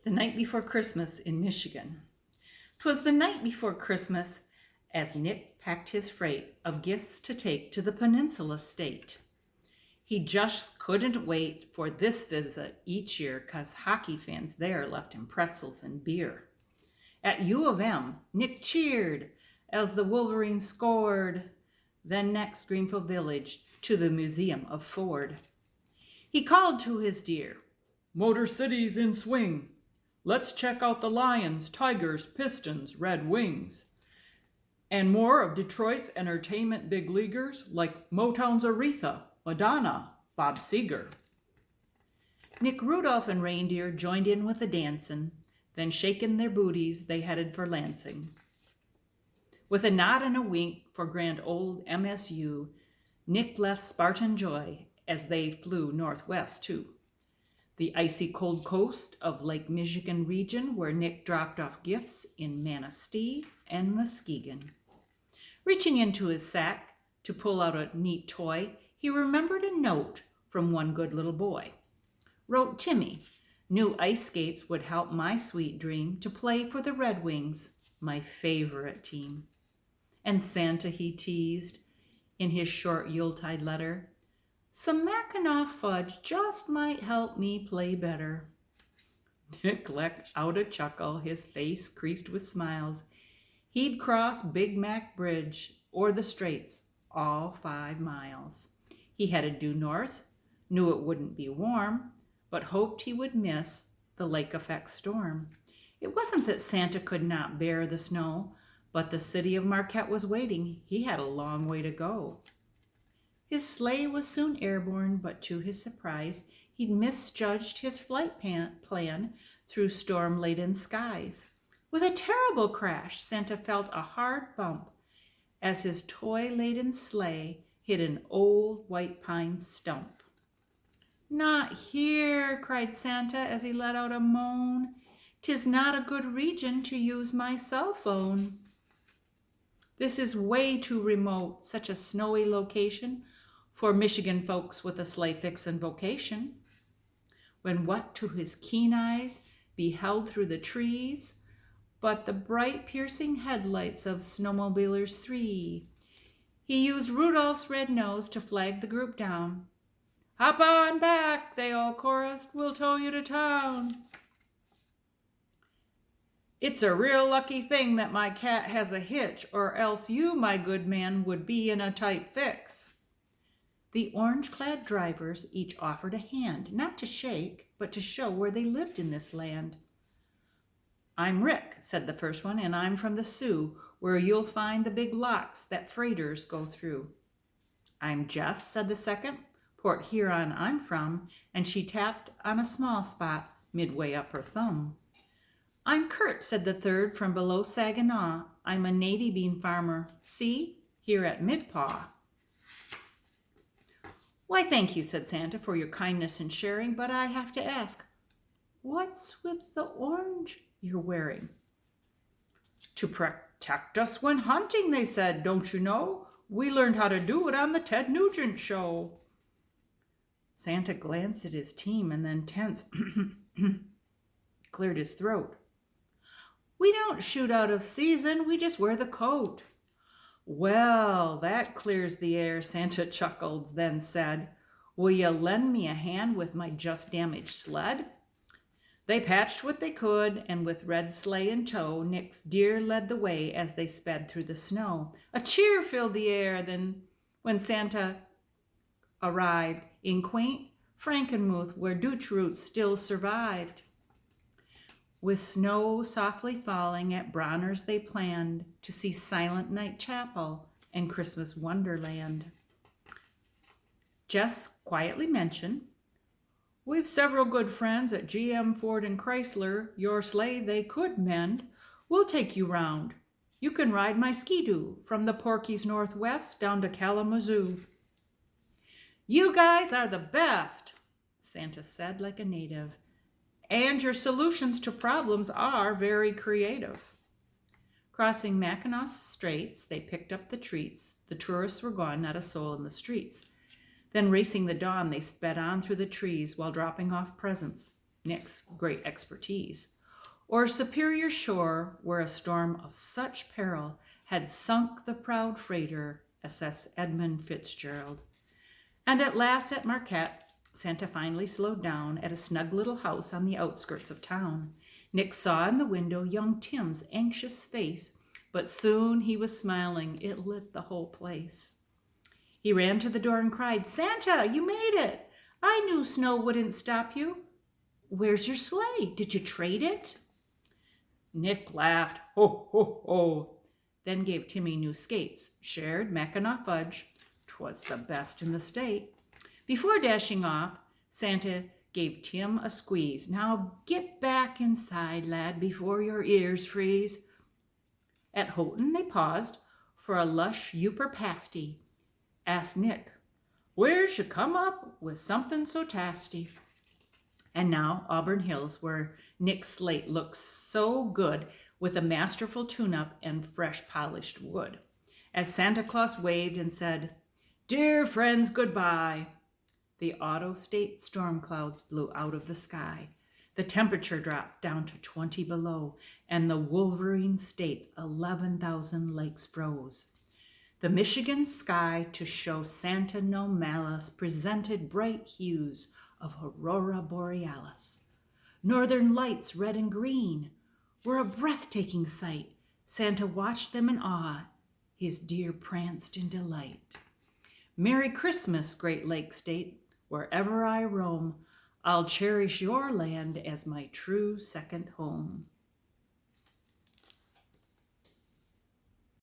The night before Christmas in Michigan. 'Twas the night before Christmas, as Nick packed his freight of gifts to take to the Peninsula State. He just couldn't wait for this visit each year, 'cause hockey fans there left him pretzels and beer. At U of M, Nick cheered as the Wolverines scored. Then next, Greenfield Village to the Museum of Ford. He called to his dear, "Motor City's in swing. Let's check out the Lions, Tigers, Pistons, Red Wings, and more of Detroit's entertainment big leaguers like Motown's Aretha, Madonna, Bob Seger." Nick, Rudolph, and Reindeer joined in with the dancing. Then shaking their booties, they headed for Lansing. With a nod and a wink for grand old MSU, Nick left Spartan joy as they flew northwest too. The icy cold coast of Lake Michigan region, where Nick dropped off gifts in Manistee and Muskegon. Reaching into his sack to pull out a neat toy, he remembered a note from one good little boy. Wrote Timmy, "New ice skates would help my sweet dream to play for the Red Wings, my favorite team." And Santa, he teased in his short Yuletide letter, "Some Mackinac fudge just might help me play better." Nick let out a chuckle, his face creased with smiles. He'd cross Big Mac Bridge or the Straits, all 5 miles. He headed due north, knew it wouldn't be warm, but hoped he would miss the lake effect storm. It wasn't that Santa could not bear the snow, but the city of Marquette was waiting. He had a long way to go. His sleigh was soon airborne, but to his surprise, he'd misjudged his flight plan through storm-laden skies. With a terrible crash, Santa felt a hard bump as his toy-laden sleigh hit an old white pine stump. "Not here," cried Santa as he let out a moan. "'Tis not a good region to use my cell phone. This is way too remote, such a snowy location for Michigan folks with a sleigh fixin' vocation." When what to his keen eyes beheld through the trees but the bright piercing headlights of snowmobilers 3. He used Rudolph's red nose to flag the group down. "Hop on back," they all chorused, "we'll tow you to town." "It's a real lucky thing that my cat has a hitch, or else you, my good man, would be in a tight fix." The orange-clad drivers each offered a hand, not to shake, but to show where they lived in this land. "I'm Rick," said the first one, "and I'm from the Sioux, where you'll find the big locks that freighters go through." "I'm Jess," said the second, "Port Huron I'm from," and she tapped on a small spot midway up her thumb. "I'm Kurt," said the third, "from below Saginaw. I'm a navy bean farmer, see, here at Midpaw." "Why, thank you," said Santa, "for your kindness and sharing, but I have to ask, what's with the orange you're wearing?" "To protect us when hunting," they said. "Don't you know? We learned how to do it on the Ted Nugent show." Santa glanced at his team and then tense cleared his throat. "We don't shoot out of season, we just wear the coat." "Well, that clears the air," Santa chuckled, then said, "Will you lend me a hand with my just damaged sled?" They patched what they could, and with red sleigh in tow, Nick's deer led the way as they sped through the snow. A cheer filled the air then when Santa arrived in quaint Frankenmuth, where Dutch roots still survived. With snow softly falling at Bronner's, they planned to see Silent Night Chapel and Christmas Wonderland. Jess quietly mentioned, "We've several good friends at GM, Ford, and Chrysler. Your sleigh they could mend. We'll take you round. You can ride my Ski-Doo from the Porkies Northwest down to Kalamazoo." "You guys are the best," Santa said like a native, "and your solutions to problems are very creative." Crossing Mackinac Straits, they picked up the treats. The tourists were gone, not a soul in the streets. Then racing the dawn, they sped on through the trees while dropping off presents. Nick's great expertise, or Superior Shore, where a storm of such peril had sunk the proud freighter SS Edmund Fitzgerald. And at last at Marquette, Santa finally slowed down at a snug little house on the outskirts of town. Nick saw in the window young Tim's anxious face, but soon he was smiling. It lit the whole place. He ran to the door and cried, "Santa, you made it! I knew snow wouldn't stop you. Where's your sleigh? Did you trade it?" Nick laughed, "Ho, ho, ho," then gave Timmy new skates, shared Mackinaw fudge. 'Twas the best in the state. Before dashing off, Santa gave Tim a squeeze. "Now get back inside, lad, before your ears freeze." At Houghton they paused for a lush Youper pasty. Asked Nick, "Where's you come up with something so tasty?" And now Auburn Hills, where Nick's slate looks so good with a masterful tune-up and fresh polished wood. As Santa Claus waved and said, "Dear friends, goodbye," the auto-state storm clouds blew out of the sky. The temperature dropped down to 20 below, and the Wolverine state's 11,000 lakes froze. The Michigan sky, to show Santa no malice, presented bright hues of aurora borealis. Northern lights, red and green, were a breathtaking sight. Santa watched them in awe. His deer pranced in delight. Merry Christmas, Great Lake State. Wherever I roam, I'll cherish your land as my true second home.